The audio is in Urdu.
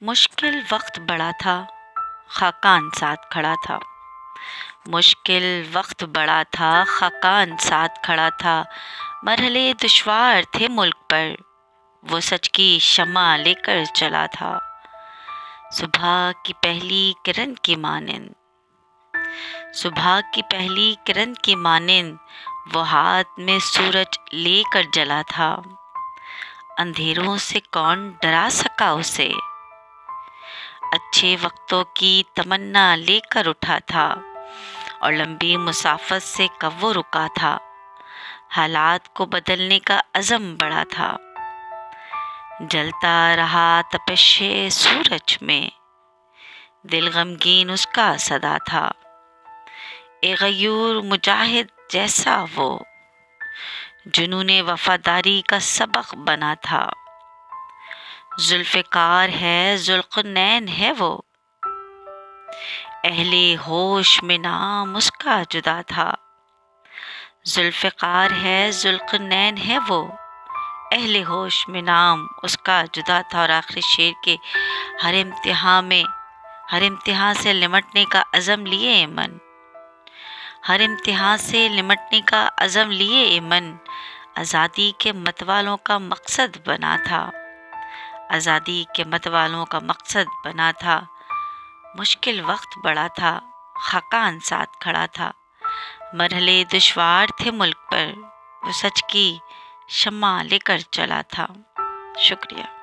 مشکل وقت بڑا تھا، خاقان ساتھ کھڑا تھا۔ مشکل وقت بڑا تھا، خاقان ساتھ کھڑا تھا۔ مرحلے دشوار تھے ملک پر، وہ سچ کی شمع لے کر چلا تھا۔ صبح کی پہلی کرن کی مانند، صبح کی پہلی کرن کی مانند وہ ہاتھ میں سورج لے کر جلا تھا۔ اندھیروں سے کون ڈرا سکا اسے، اچھے وقتوں کی تمنا لے کر اٹھا تھا، اور لمبی مسافت سے کب وہ رکا تھا۔ حالات کو بدلنے کا عزم بڑا تھا، جلتا رہا تپش سورج میں، دل غمگین اس کا صدا تھا۔ ایک غیور مجاہد جیسا وہ، جنون وفاداری کا سبق بنا تھا۔ ذوالفقار ہے، ذوالقرنین ہے وہ، اہل ہوش میں نام اس کا جدا تھا۔ ذوالفقار ہے، ذوالقرنین ہے وہ، اہل ہوش میں نام اس کا جدا تھا۔ اور آخری شعر کے ہر امتحان سے نمٹنے کا عزم لیے ایمن، ہر امتحان سے نمٹنے کا عزم لیے ایمن، آزادی کے متوالوں کا مقصد بنا تھا، آزادی کے متوالوں کا مقصد بنا تھا۔ مشکل وقت بڑا تھا، خاقان ساتھ کھڑا تھا۔ مرحلے دشوار تھے ملک پر، وہ سچ کی شمع لے کر چلا تھا۔ شکریہ۔